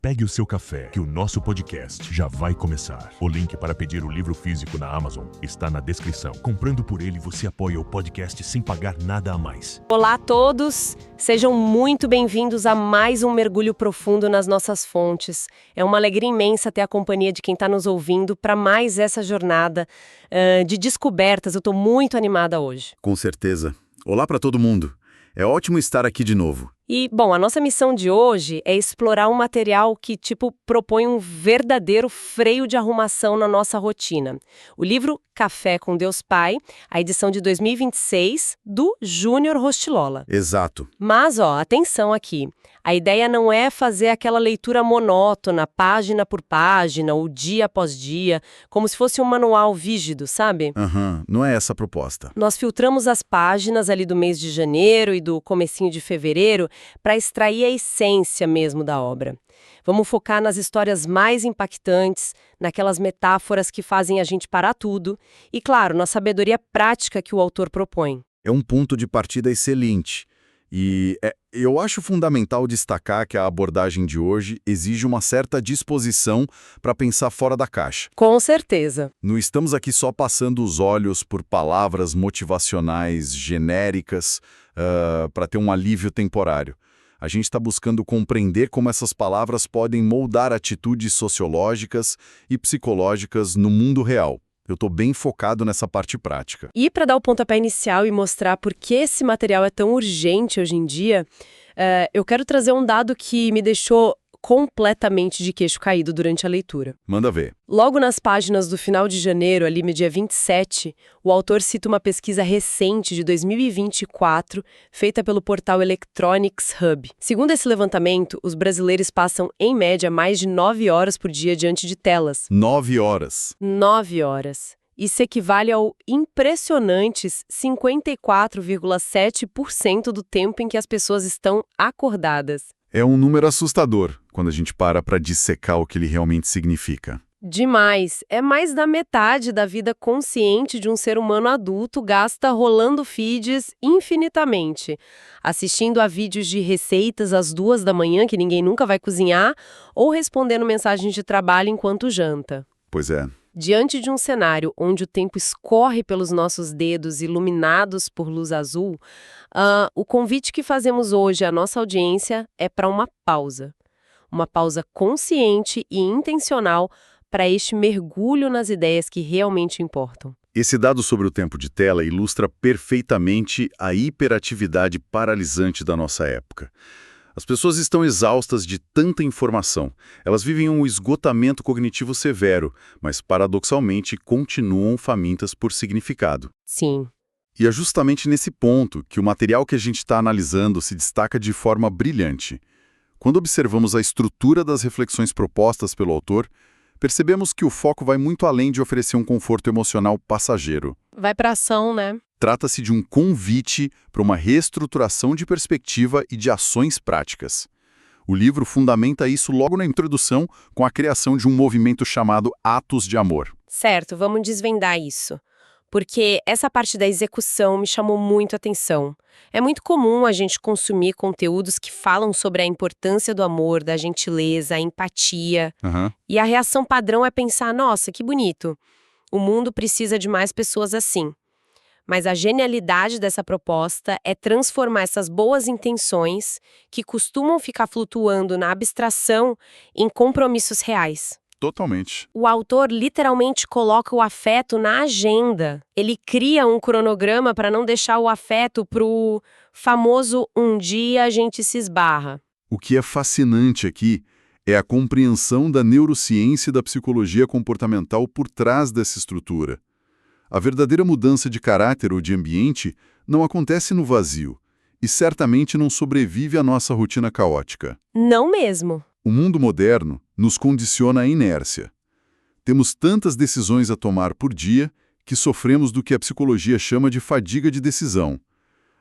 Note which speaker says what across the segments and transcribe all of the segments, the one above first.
Speaker 1: Pegue o seu café, que o nosso podcast já vai começar. O link para pedir o livro físico na Amazon está na descrição. Comprando por ele, você apoia o podcast sem pagar nada a mais.
Speaker 2: Olá a todos, sejam muito bem-vindos a mais um mergulho profundo nas nossas fontes. É uma alegria imensa ter a companhia de quem está nos ouvindo para mais essa jornada de descobertas. Eu estou muito animada hoje.
Speaker 3: Com certeza. Olá para todo mundo. É ótimo estar aqui de novo.
Speaker 2: E, bom, a nossa missão de hoje é explorar um material que, propõe um verdadeiro freio de arrumação na nossa rotina. O livro Café com Deus Pai, a edição de 2026, do Júnior Rostilola.
Speaker 3: Exato.
Speaker 2: Mas, atenção aqui. A ideia não é fazer aquela leitura monótona, página por página, ou dia após dia, como se fosse um manual rígido, sabe?
Speaker 3: Não é essa a proposta.
Speaker 2: Nós filtramos as páginas ali do mês de janeiro e do comecinho de fevereiro para extrair a essência mesmo da obra. Vamos focar nas histórias mais impactantes, naquelas metáforas que fazem a gente parar tudo e, claro, na sabedoria prática que o autor propõe.
Speaker 3: É um ponto de partida excelente. E eu acho fundamental destacar que a abordagem de hoje exige uma certa disposição para pensar fora da caixa.
Speaker 2: Com certeza.
Speaker 3: Não estamos aqui só passando os olhos por palavras motivacionais genéricas para ter um alívio temporário. A gente está buscando compreender como essas palavras podem moldar atitudes sociológicas e psicológicas no mundo real. Eu estou bem focado nessa parte prática.
Speaker 2: E para dar o pontapé inicial e mostrar por que esse material é tão urgente hoje em dia, eu quero trazer um dado que me deixou completamente de queixo caído durante a leitura.
Speaker 3: Manda ver.
Speaker 2: Logo nas páginas do final de janeiro, ali no dia 27, o autor cita uma pesquisa recente de 2024, feita pelo portal Electronics Hub. Segundo esse levantamento, os brasileiros passam, em média, mais de 9 horas por dia diante de telas.
Speaker 3: 9 horas.
Speaker 2: 9 horas. Isso equivale ao impressionantes 54,7% do tempo em que as pessoas estão acordadas.
Speaker 3: É um número assustador quando a gente para dissecar o que ele realmente significa.
Speaker 2: Demais. É mais da metade da vida consciente de um ser humano adulto gasta rolando feeds infinitamente, assistindo a vídeos de receitas às 2 da manhã que ninguém nunca vai cozinhar ou respondendo mensagens de trabalho enquanto janta.
Speaker 3: Pois é.
Speaker 2: Diante de um cenário onde o tempo escorre pelos nossos dedos iluminados por luz azul, o convite que fazemos hoje à nossa audiência é para uma pausa. Uma pausa consciente e intencional para este mergulho nas ideias que realmente importam.
Speaker 3: Esse dado sobre o tempo de tela ilustra perfeitamente a hiperatividade paralisante da nossa época. As pessoas estão exaustas de tanta informação. Elas vivem um esgotamento cognitivo severo, mas paradoxalmente continuam famintas por significado.
Speaker 2: Sim.
Speaker 3: E é justamente nesse ponto que o material que a gente está analisando se destaca de forma brilhante. Quando observamos a estrutura das reflexões propostas pelo autor, percebemos que o foco vai muito além de oferecer um conforto emocional passageiro.
Speaker 2: Vai para ação, né?
Speaker 3: Trata-se de um convite para uma reestruturação de perspectiva e de ações práticas. O livro fundamenta isso logo na introdução com a criação de um movimento chamado Atos de Amor.
Speaker 2: Certo, vamos desvendar isso. Porque essa parte da execução me chamou muito a atenção. É muito comum a gente consumir conteúdos que falam sobre a importância do amor, da gentileza, a empatia. E a reação padrão é pensar, nossa, que bonito. O mundo precisa de mais pessoas assim. Mas a genialidade dessa proposta é transformar essas boas intenções, que costumam ficar flutuando na abstração, em compromissos reais.
Speaker 3: Totalmente.
Speaker 2: O autor literalmente coloca o afeto na agenda. Ele cria um cronograma para não deixar o afeto pro famoso um dia a gente se esbarra.
Speaker 3: O que é fascinante aqui é a compreensão da neurociência e da psicologia comportamental por trás dessa estrutura. A verdadeira mudança de caráter ou de ambiente não acontece no vazio e certamente não sobrevive à nossa rotina caótica.
Speaker 2: Não mesmo.
Speaker 3: O mundo moderno nos condiciona à inércia. Temos tantas decisões a tomar por dia que sofremos do que a psicologia chama de fadiga de decisão.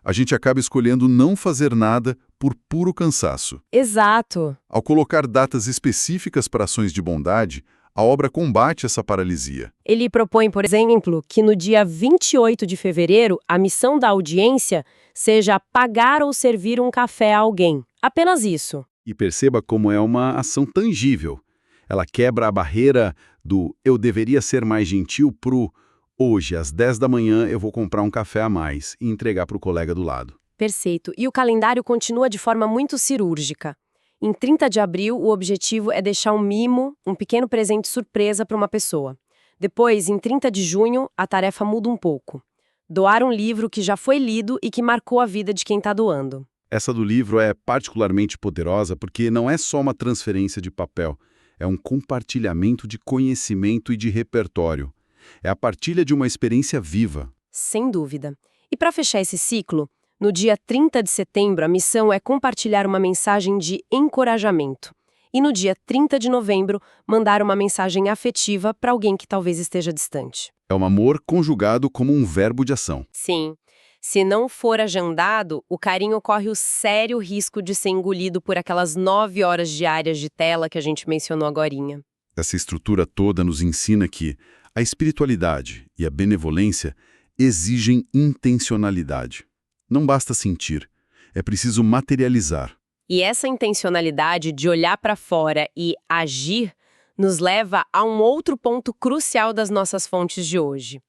Speaker 3: A gente acaba escolhendo não fazer nada por puro cansaço.
Speaker 2: Exato.
Speaker 3: Ao colocar datas específicas para ações de bondade, a obra combate essa paralisia.
Speaker 2: Ele propõe, por exemplo, que no dia 28 de fevereiro, a missão da audiência seja pagar ou servir um café a alguém. Apenas isso.
Speaker 3: E perceba como é uma ação tangível. Ela quebra a barreira do eu deveria ser mais gentil pro hoje, às 10 da manhã, eu vou comprar um café a mais e entregar para o colega do lado.
Speaker 2: Perfeito. E o calendário continua de forma muito cirúrgica. Em 30 de abril, o objetivo é deixar um mimo, um pequeno presente surpresa para uma pessoa. Depois, em 30 de junho, a tarefa muda um pouco. Doar um livro que já foi lido e que marcou a vida de quem está doando.
Speaker 3: Essa do livro é particularmente poderosa porque não é só uma transferência de papel, é um compartilhamento de conhecimento e de repertório. É a partilha de uma experiência viva.
Speaker 2: Sem dúvida. E para fechar esse ciclo, no dia 30 de setembro, a missão é compartilhar uma mensagem de encorajamento. E no dia 30 de novembro, mandar uma mensagem afetiva para alguém que talvez esteja distante.
Speaker 3: É um amor conjugado como um verbo de ação.
Speaker 2: Sim. Se não for agendado, o carinho corre o sério risco de ser engolido por aquelas 9 horas diárias de tela que a gente mencionou agorinha.
Speaker 3: Essa estrutura toda nos ensina que a espiritualidade e a benevolência exigem intencionalidade. Não basta sentir, é preciso materializar.
Speaker 2: E essa intencionalidade de olhar para fora e agir nos leva a um outro ponto crucial das nossas fontes de hoje,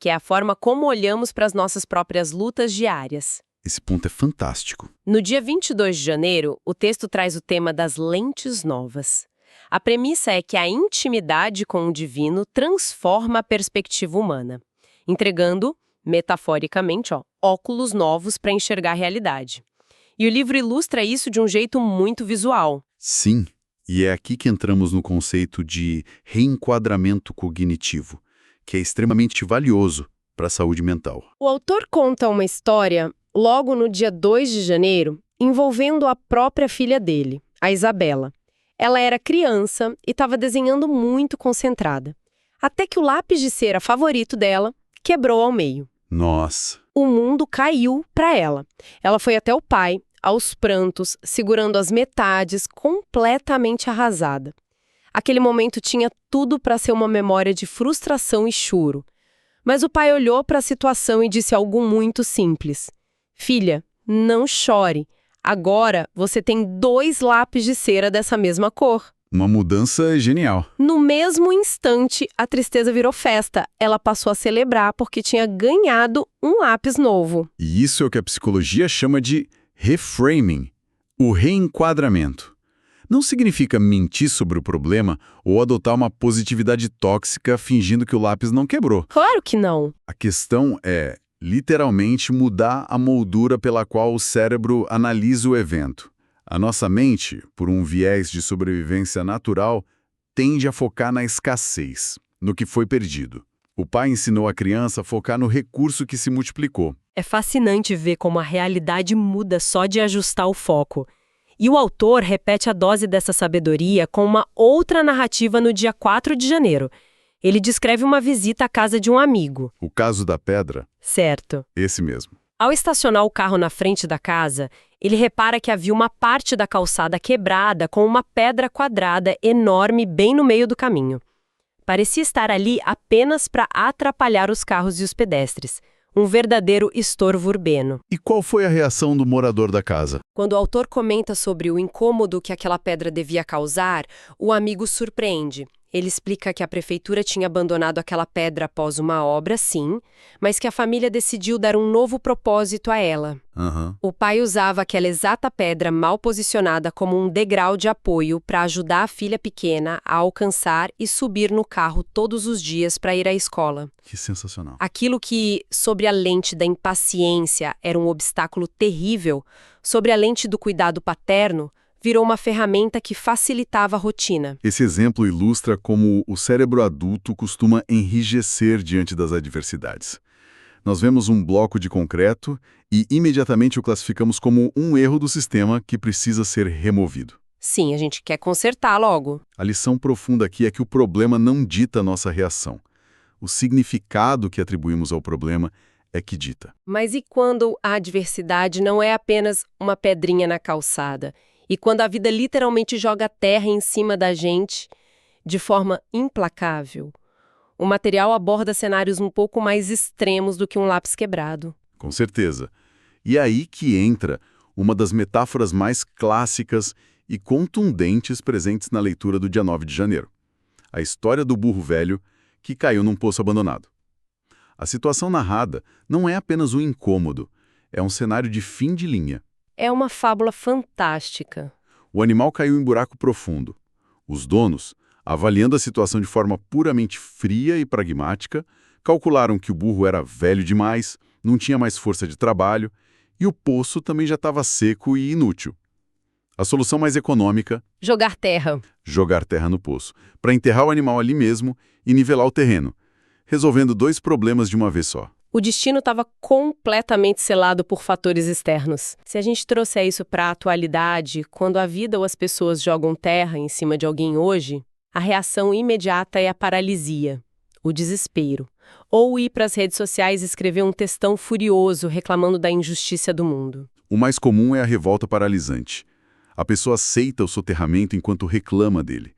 Speaker 2: que é a forma como olhamos para as nossas próprias lutas diárias.
Speaker 3: Esse ponto é fantástico.
Speaker 2: No dia 22 de janeiro, o texto traz o tema das lentes novas. A premissa é que a intimidade com o divino transforma a perspectiva humana, entregando, metaforicamente, óculos novos para enxergar a realidade. E o livro ilustra isso de um jeito muito visual.
Speaker 3: Sim, e é aqui que entramos no conceito de reenquadramento cognitivo, que é extremamente valioso para a saúde mental.
Speaker 2: O autor conta uma história, logo no dia 2 de janeiro, envolvendo a própria filha dele, a Isabela. Ela era criança e estava desenhando muito concentrada. Até que o lápis de cera favorito dela quebrou ao meio.
Speaker 3: Nossa!
Speaker 2: O mundo caiu para ela. Ela foi até o pai, aos prantos, segurando as metades, completamente arrasada. Aquele momento tinha tudo para ser uma memória de frustração e choro. Mas o pai olhou para a situação e disse algo muito simples. Filha, não chore. Agora você tem 2 lápis de cera dessa mesma cor.
Speaker 3: Uma mudança genial.
Speaker 2: No mesmo instante, a tristeza virou festa. Ela passou a celebrar porque tinha ganhado um lápis novo.
Speaker 3: E isso é o que a psicologia chama de reframing, o reenquadramento. Não significa mentir sobre o problema ou adotar uma positividade tóxica fingindo que o lápis não quebrou.
Speaker 2: Claro que não.
Speaker 3: A questão é, literalmente, mudar a moldura pela qual o cérebro analisa o evento. A nossa mente, por um viés de sobrevivência natural, tende a focar na escassez, no que foi perdido. O pai ensinou a criança a focar no recurso que se multiplicou.
Speaker 2: É fascinante ver como a realidade muda só de ajustar o foco. E o autor repete a dose dessa sabedoria com uma outra narrativa no dia 4 de janeiro. Ele descreve uma visita à casa de um amigo.
Speaker 3: O caso da pedra?
Speaker 2: Certo.
Speaker 3: Esse mesmo.
Speaker 2: Ao estacionar o carro na frente da casa, ele repara que havia uma parte da calçada quebrada com uma pedra quadrada enorme bem no meio do caminho. Parecia estar ali apenas para atrapalhar os carros e os pedestres. Um verdadeiro estorvo urbano.
Speaker 3: E qual foi a reação do morador da casa?
Speaker 2: Quando o autor comenta sobre o incômodo que aquela pedra devia causar, o amigo surpreende. Ele explica que a prefeitura tinha abandonado aquela pedra após uma obra, sim, mas que a família decidiu dar um novo propósito a ela. O pai usava aquela exata pedra mal posicionada como um degrau de apoio para ajudar a filha pequena a alcançar e subir no carro todos os dias para ir à escola.
Speaker 3: Que sensacional.
Speaker 2: Aquilo que, sobre a lente da impaciência, era um obstáculo terrível, sobre a lente do cuidado paterno, virou uma ferramenta que facilitava a rotina.
Speaker 3: Esse exemplo ilustra como o cérebro adulto costuma enrijecer diante das adversidades. Nós vemos um bloco de concreto e imediatamente o classificamos como um erro do sistema que precisa ser removido.
Speaker 2: Sim, a gente quer consertar logo.
Speaker 3: A lição profunda aqui é que o problema não dita a nossa reação. O significado que atribuímos ao problema é que dita.
Speaker 2: Mas e quando a adversidade não é apenas uma pedrinha na calçada? E quando a vida literalmente joga terra em cima da gente de forma implacável? O material aborda cenários um pouco mais extremos do que um lápis quebrado.
Speaker 3: Com certeza. E é aí que entra uma das metáforas mais clássicas e contundentes presentes na leitura do dia 9 de janeiro. A história do burro velho que caiu num poço abandonado. A situação narrada não é apenas um incômodo, é um cenário de fim de linha.
Speaker 2: É uma fábula fantástica.
Speaker 3: O animal caiu em buraco profundo. Os donos, avaliando a situação de forma puramente fria e pragmática, calcularam que o burro era velho demais, não tinha mais força de trabalho, e o poço também já estava seco e inútil. A solução mais econômica...
Speaker 2: Jogar terra.
Speaker 3: Jogar terra no poço, para enterrar o animal ali mesmo e nivelar o terreno, resolvendo 2 problemas de uma vez só.
Speaker 2: O destino estava completamente selado por fatores externos. Se a gente trouxer isso para a atualidade, quando a vida ou as pessoas jogam terra em cima de alguém hoje, a reação imediata é a paralisia, o desespero. Ou ir para as redes sociais e escrever um textão furioso reclamando da injustiça do mundo.
Speaker 3: O mais comum é a revolta paralisante. A pessoa aceita o soterramento enquanto reclama dele.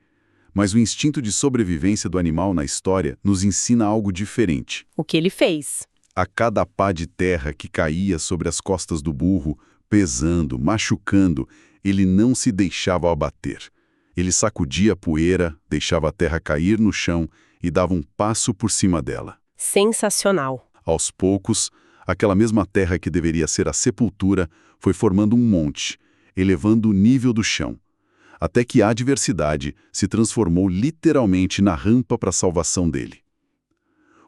Speaker 3: Mas o instinto de sobrevivência do animal na história nos ensina algo diferente.
Speaker 2: O que ele fez?
Speaker 3: A cada pá de terra que caía sobre as costas do burro, pesando, machucando, ele não se deixava abater. Ele sacudia a poeira, deixava a terra cair no chão e dava um passo por cima dela.
Speaker 2: Sensacional.
Speaker 3: Aos poucos, aquela mesma terra que deveria ser a sepultura foi formando um monte, elevando o nível do chão, até que a adversidade se transformou literalmente na rampa para a salvação dele.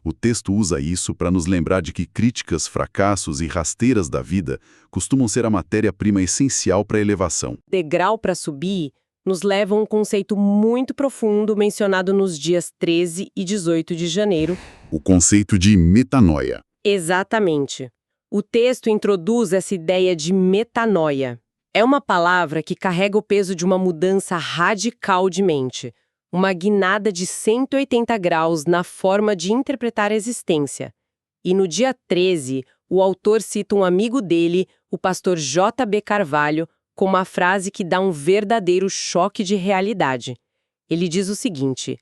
Speaker 3: O texto usa isso para nos lembrar de que críticas, fracassos e rasteiras da vida costumam ser a matéria-prima essencial para a elevação.
Speaker 2: Degrau para subir nos leva a um conceito muito profundo mencionado nos dias 13 e 18 de janeiro.
Speaker 3: O conceito de metanoia.
Speaker 2: Exatamente. O texto introduz essa ideia de metanoia. É uma palavra que carrega o peso de uma mudança radical de mente, uma guinada de 180 graus na forma de interpretar a existência. E no dia 13, o autor cita um amigo dele, o pastor J.B. Carvalho, com uma frase que dá um verdadeiro choque de realidade. Ele diz o seguinte: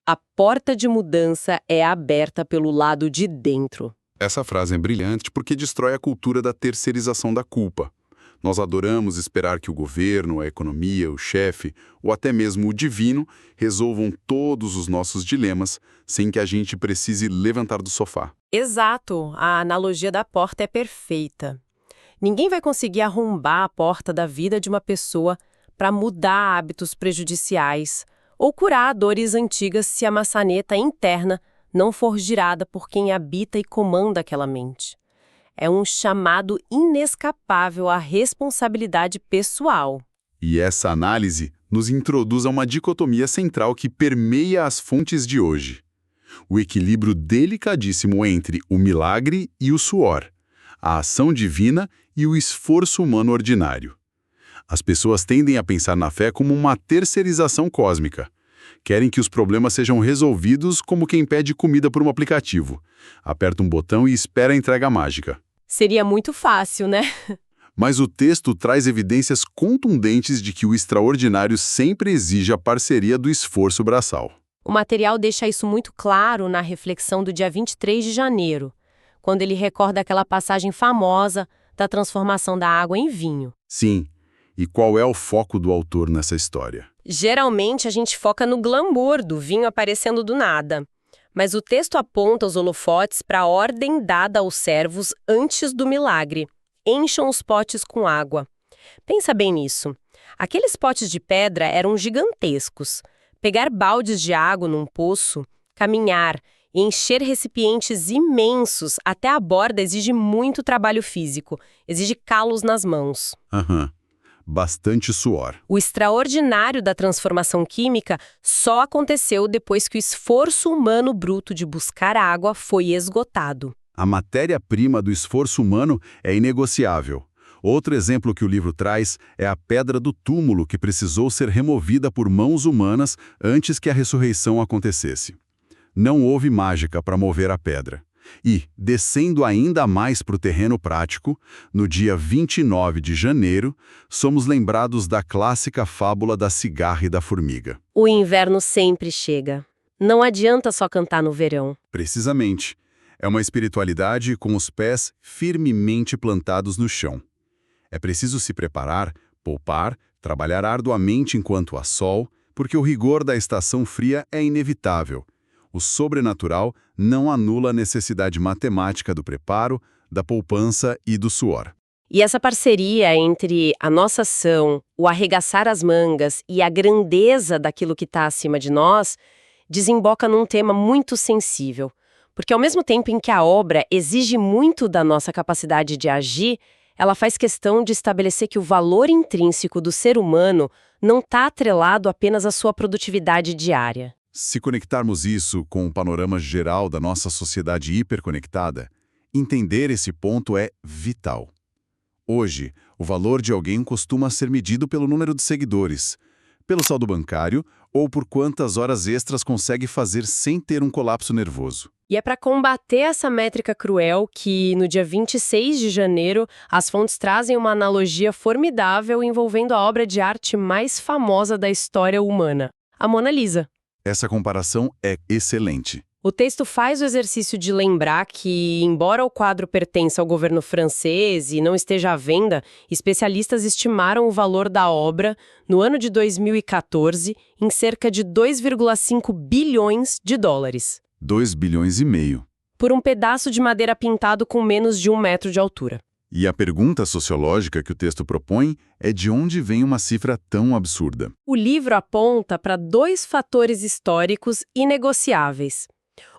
Speaker 2: a porta de mudança é aberta pelo lado de dentro.
Speaker 3: Essa frase é brilhante porque destrói a cultura da terceirização da culpa. Nós adoramos esperar que o governo, a economia, o chefe ou até mesmo o divino resolvam todos os nossos dilemas sem que a gente precise levantar do sofá.
Speaker 2: Exato, a analogia da porta é perfeita. Ninguém vai conseguir arrombar a porta da vida de uma pessoa para mudar hábitos prejudiciais ou curar dores antigas se a maçaneta interna não for girada por quem habita e comanda aquela mente. É um chamado inescapável à responsabilidade pessoal.
Speaker 3: E essa análise nos introduz a uma dicotomia central que permeia as fontes de hoje. O equilíbrio delicadíssimo entre o milagre e o suor, a ação divina e o esforço humano ordinário. As pessoas tendem a pensar na fé como uma terceirização cósmica. Querem que os problemas sejam resolvidos como quem pede comida por um aplicativo. Aperta um botão e espera a entrega mágica.
Speaker 2: Seria muito fácil, né?
Speaker 3: Mas o texto traz evidências contundentes de que o extraordinário sempre exige a parceria do esforço braçal.
Speaker 2: O material deixa isso muito claro na reflexão do dia 23 de janeiro, quando ele recorda aquela passagem famosa da transformação da água em vinho.
Speaker 3: Sim. E qual é o foco do autor nessa história?
Speaker 2: Geralmente a gente foca no glamour do vinho aparecendo do nada. Mas o texto aponta os holofotes para a ordem dada aos servos antes do milagre. Encham os potes com água. Pensa bem nisso. Aqueles potes de pedra eram gigantescos. Pegar baldes de água num poço, caminhar e encher recipientes imensos até a borda exige muito trabalho físico, exige calos nas mãos.
Speaker 3: Bastante suor.
Speaker 2: O extraordinário da transformação química só aconteceu depois que o esforço humano bruto de buscar água foi esgotado.
Speaker 3: A matéria-prima do esforço humano é inegociável. Outro exemplo que o livro traz é a pedra do túmulo que precisou ser removida por mãos humanas antes que a ressurreição acontecesse. Não houve mágica para mover a pedra. E, descendo ainda mais para o terreno prático, no dia 29 de janeiro, somos lembrados da clássica fábula da cigarra e da formiga.
Speaker 2: O inverno sempre chega. Não adianta só cantar no verão.
Speaker 3: Precisamente. É uma espiritualidade com os pés firmemente plantados no chão. É preciso se preparar, poupar, Trabalhar arduamente enquanto há sol, porque o rigor da estação fria é inevitável. O sobrenatural não anula a necessidade matemática do preparo, da poupança e do suor.
Speaker 2: E essa parceria entre a nossa ação, o arregaçar as mangas e a grandeza daquilo que está acima de nós, desemboca num tema muito sensível. Porque ao mesmo tempo em que a obra exige muito da nossa capacidade de agir, ela faz questão de estabelecer que o valor intrínseco do ser humano não está atrelado apenas à sua produtividade diária.
Speaker 3: Se conectarmos isso com o panorama geral da nossa sociedade hiperconectada, entender esse ponto é vital. Hoje, o valor de alguém costuma ser medido pelo número de seguidores, pelo saldo bancário ou por quantas horas extras consegue fazer sem ter um colapso nervoso.
Speaker 2: E é para combater essa métrica cruel que, no dia 26 de janeiro, as fontes trazem uma analogia formidável envolvendo a obra de arte mais famosa da história humana, a Mona Lisa.
Speaker 3: Essa comparação é excelente.
Speaker 2: O texto faz o exercício de lembrar que, embora o quadro pertença ao governo francês e não esteja à venda, especialistas estimaram o valor da obra, no ano de 2014, em cerca de 2,5 bilhões de dólares.
Speaker 3: 2,5 bilhões.
Speaker 2: Por um pedaço de madeira pintado com menos de 1 metro de altura.
Speaker 3: E a pergunta sociológica que o texto propõe é de onde vem uma cifra tão absurda.
Speaker 2: O livro aponta para 2 fatores históricos inegociáveis.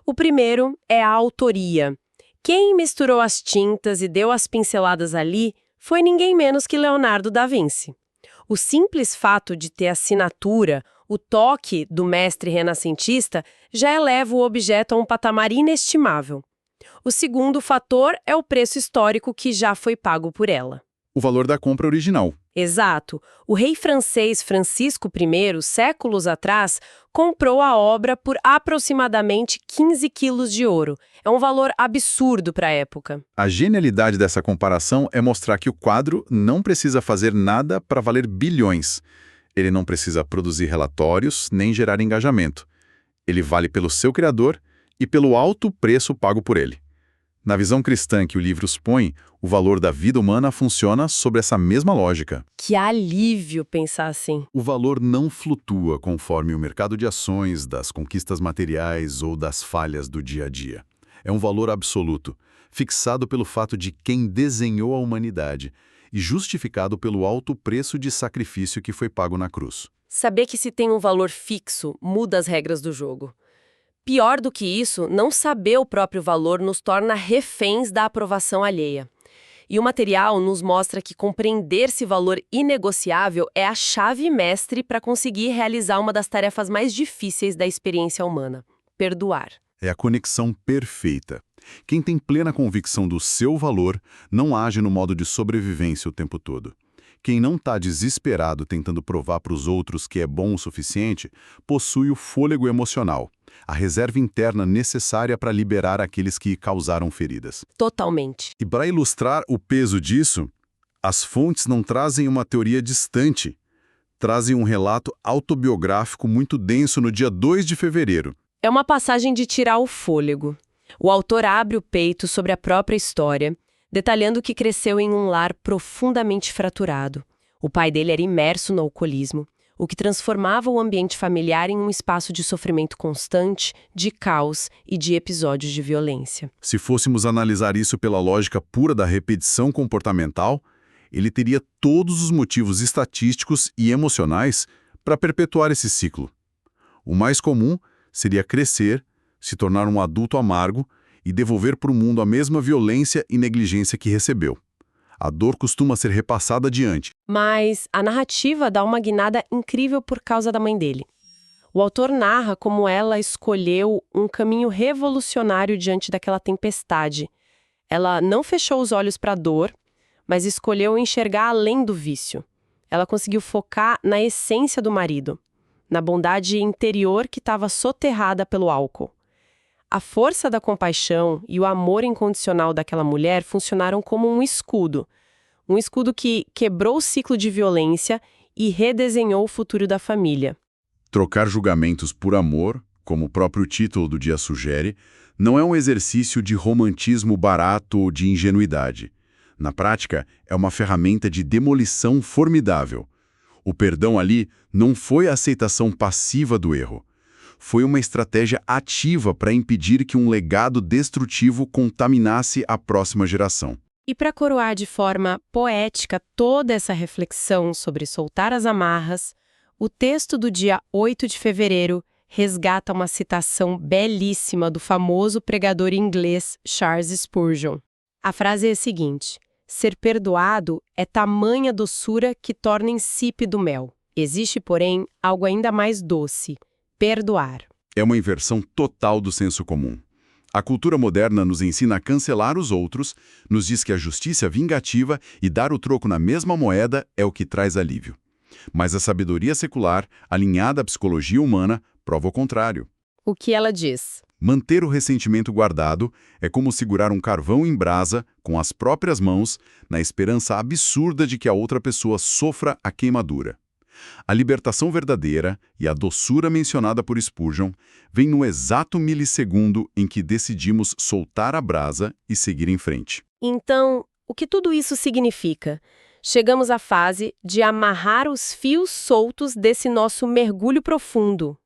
Speaker 2: O primeiro é a autoria. Quem misturou as tintas e deu as pinceladas ali foi ninguém menos que Leonardo da Vinci. O simples fato de ter assinatura, o toque do mestre renascentista, já eleva o objeto a um patamar inestimável. O segundo fator é o preço histórico que já foi pago por ela.
Speaker 3: O valor da compra original.
Speaker 2: Exato. O rei francês Francisco I, séculos atrás, comprou a obra por aproximadamente 15 quilos de ouro. É um valor absurdo para a época.
Speaker 3: A genialidade dessa comparação é mostrar que o quadro não precisa fazer nada para valer bilhões. Ele não precisa produzir relatórios nem gerar engajamento. Ele vale pelo seu criador e pelo alto preço pago por ele. Na visão cristã que o livro expõe, o valor da vida humana funciona sobre essa mesma lógica.
Speaker 2: Que alívio pensar assim.
Speaker 3: O valor não flutua conforme o mercado de ações, das conquistas materiais ou das falhas do dia a dia. É um valor absoluto, fixado pelo fato de quem desenhou a humanidade e justificado pelo alto preço de sacrifício que foi pago na cruz.
Speaker 2: Saber que se tem um valor fixo muda as regras do jogo. Pior do que isso, não saber o próprio valor nos torna reféns da aprovação alheia. E o material nos mostra que compreender esse valor inegociável é a chave mestre para conseguir realizar uma das tarefas mais difíceis da experiência humana: perdoar.
Speaker 3: É a conexão perfeita. Quem tem plena convicção do seu valor não age no modo de sobrevivência o tempo todo. Quem não está desesperado tentando provar para os outros que é bom o suficiente, possui o fôlego emocional, a reserva interna necessária para liberar aqueles que causaram feridas.
Speaker 2: Totalmente.
Speaker 3: E para ilustrar o peso disso, as fontes não trazem uma teoria distante, trazem um relato autobiográfico muito denso no dia 2 de fevereiro.
Speaker 2: É uma passagem de tirar o fôlego. O autor abre o peito sobre a própria história, detalhando que cresceu em um lar profundamente fraturado. O pai dele era imerso no alcoolismo, o que transformava o ambiente familiar em um espaço de sofrimento constante, de caos e de episódios de violência.
Speaker 3: Se fôssemos analisar isso pela lógica pura da repetição comportamental, ele teria todos os motivos estatísticos e emocionais para perpetuar esse ciclo. O mais comum seria crescer, se tornar um adulto amargo e devolver para o mundo a mesma violência e negligência que recebeu. A dor costuma ser repassada adiante.
Speaker 2: Mas a narrativa dá uma guinada incrível por causa da mãe dele. O autor narra como ela escolheu um caminho revolucionário diante daquela tempestade. Ela não fechou os olhos para a dor, mas escolheu enxergar além do vício. Ela conseguiu focar na essência do marido, na bondade interior que estava soterrada pelo álcool. A força da compaixão e o amor incondicional daquela mulher funcionaram como um escudo que quebrou o ciclo de violência e redesenhou o futuro da família.
Speaker 3: Trocar julgamentos por amor, como o próprio título do dia sugere, não é um exercício de romantismo barato ou de ingenuidade. Na prática, é uma ferramenta de demolição formidável. O perdão ali não foi a aceitação passiva do erro. Foi uma estratégia ativa para impedir que um legado destrutivo contaminasse a próxima geração.
Speaker 2: E para coroar de forma poética toda essa reflexão sobre soltar as amarras, o texto do dia 8 de fevereiro resgata uma citação belíssima do famoso pregador inglês Charles Spurgeon. A frase é a seguinte: ser perdoado é tamanha doçura que torna insípido o mel. Existe, porém, algo ainda mais doce: perdoar.
Speaker 3: É uma inversão total do senso comum. A cultura moderna nos ensina a cancelar os outros, nos diz que a justiça vingativa e dar o troco na mesma moeda é o que traz alívio. Mas a sabedoria secular, alinhada à psicologia humana, prova o contrário.
Speaker 2: O que ela diz?
Speaker 3: Manter o ressentimento guardado é como segurar um carvão em brasa com as próprias mãos, na esperança absurda de que a outra pessoa sofra a queimadura. A libertação verdadeira e a doçura mencionada por Spurgeon vem no exato milissegundo em que decidimos soltar a brasa e seguir em frente.
Speaker 2: Então, o que tudo isso significa? Chegamos à fase de amarrar os fios soltos desse nosso mergulho profundo.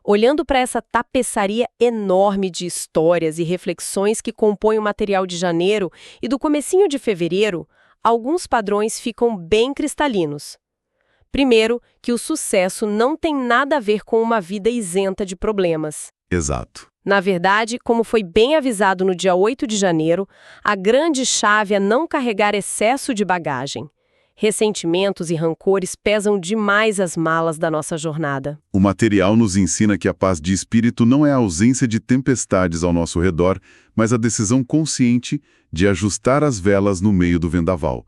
Speaker 2: Olhando para essa tapeçaria enorme de histórias e reflexões que compõem o material de janeiro e do comecinho de fevereiro, alguns padrões ficam bem cristalinos. Primeiro, que o sucesso não tem nada a ver com uma vida isenta de problemas.
Speaker 3: Exato.
Speaker 2: Na verdade, como foi bem avisado no dia 8 de janeiro, a grande chave é não carregar excesso de bagagem. Ressentimentos e rancores pesam demais as malas da nossa jornada.
Speaker 3: O material nos ensina que a paz de espírito não é a ausência de tempestades ao nosso redor, mas a decisão consciente de ajustar as velas no meio do vendaval.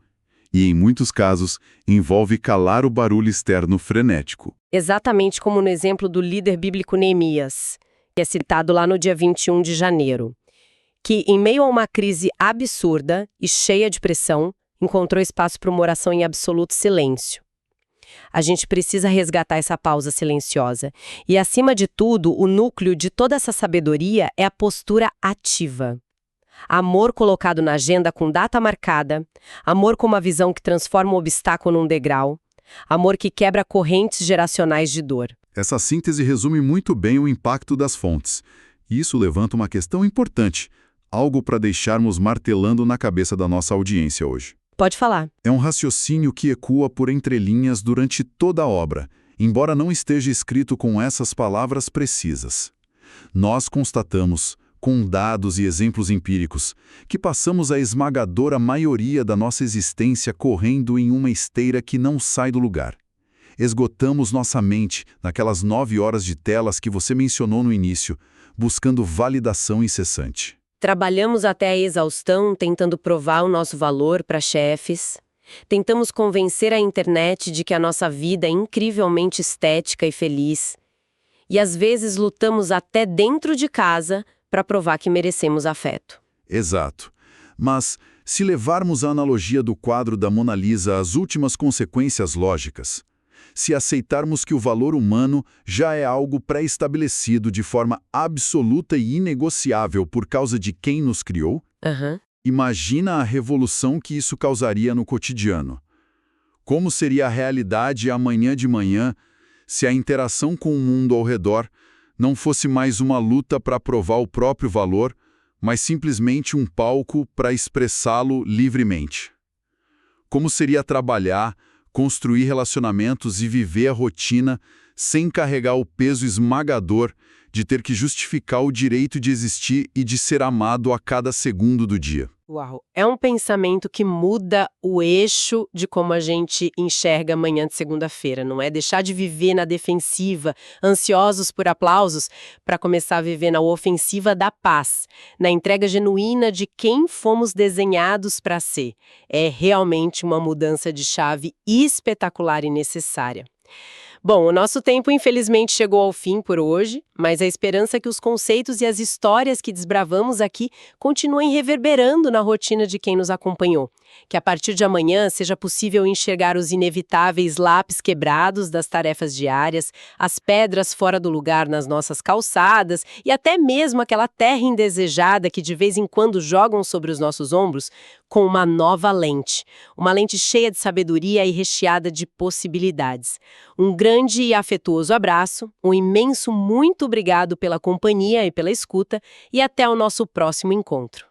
Speaker 3: E, em muitos casos, envolve calar o barulho externo frenético.
Speaker 2: Exatamente como no exemplo do líder bíblico Neemias, que é citado lá no dia 21 de janeiro, que, em meio a uma crise absurda e cheia de pressão, encontrou espaço para uma oração em absoluto silêncio. A gente precisa resgatar essa pausa silenciosa. E, acima de tudo, o núcleo de toda essa sabedoria é a postura ativa. Amor colocado na agenda com data marcada, amor com uma visão que transforma um obstáculo num degrau, amor que quebra correntes geracionais de dor.
Speaker 3: Essa síntese resume muito bem o impacto das fontes. E isso levanta uma questão importante, algo para deixarmos martelando na cabeça da nossa audiência hoje.
Speaker 2: Pode falar.
Speaker 3: É um raciocínio que ecoa por entrelinhas durante toda a obra, embora não esteja escrito com essas palavras precisas. Nós constatamos, com dados e exemplos empíricos, que passamos a esmagadora maioria da nossa existência correndo em uma esteira que não sai do lugar. Esgotamos nossa mente naquelas 9 horas de telas que você mencionou no início, buscando validação incessante.
Speaker 2: Trabalhamos até a exaustão tentando provar o nosso valor para chefes. Tentamos convencer a internet de que a nossa vida é incrivelmente estética e feliz. E às vezes lutamos até dentro de casa para provar que merecemos afeto.
Speaker 3: Exato. Mas, se levarmos a analogia do quadro da Mona Lisa às últimas consequências lógicas, se aceitarmos que o valor humano já é algo pré-estabelecido de forma absoluta e inegociável por causa de quem nos criou, imagina a revolução que isso causaria no cotidiano. Como seria a realidade amanhã de manhã se a interação com o mundo ao redor não fosse mais uma luta para provar o próprio valor, mas simplesmente um palco para expressá-lo livremente? Como seria trabalhar, construir relacionamentos e viver a rotina sem carregar o peso esmagador de ter que justificar o direito de existir e de ser amado a cada segundo do dia?
Speaker 2: Uau! É um pensamento que muda o eixo de como a gente enxerga amanhã de segunda-feira, não é? Deixar de viver na defensiva, ansiosos por aplausos, para começar a viver na ofensiva da paz, na entrega genuína de quem fomos desenhados para ser. É realmente uma mudança de chave espetacular e necessária. Bom, o nosso tempo infelizmente chegou ao fim por hoje, mas a esperança é que os conceitos e as histórias que desbravamos aqui continuem reverberando na rotina de quem nos acompanhou. Que a partir de amanhã seja possível enxergar os inevitáveis lápis quebrados das tarefas diárias, as pedras fora do lugar nas nossas calçadas e até mesmo aquela terra indesejada que de vez em quando jogam sobre os nossos ombros com uma nova lente. Uma lente cheia de sabedoria e recheada de possibilidades. Um grande e afetuoso abraço, um imenso muito obrigado pela companhia e pela escuta e até o nosso próximo encontro.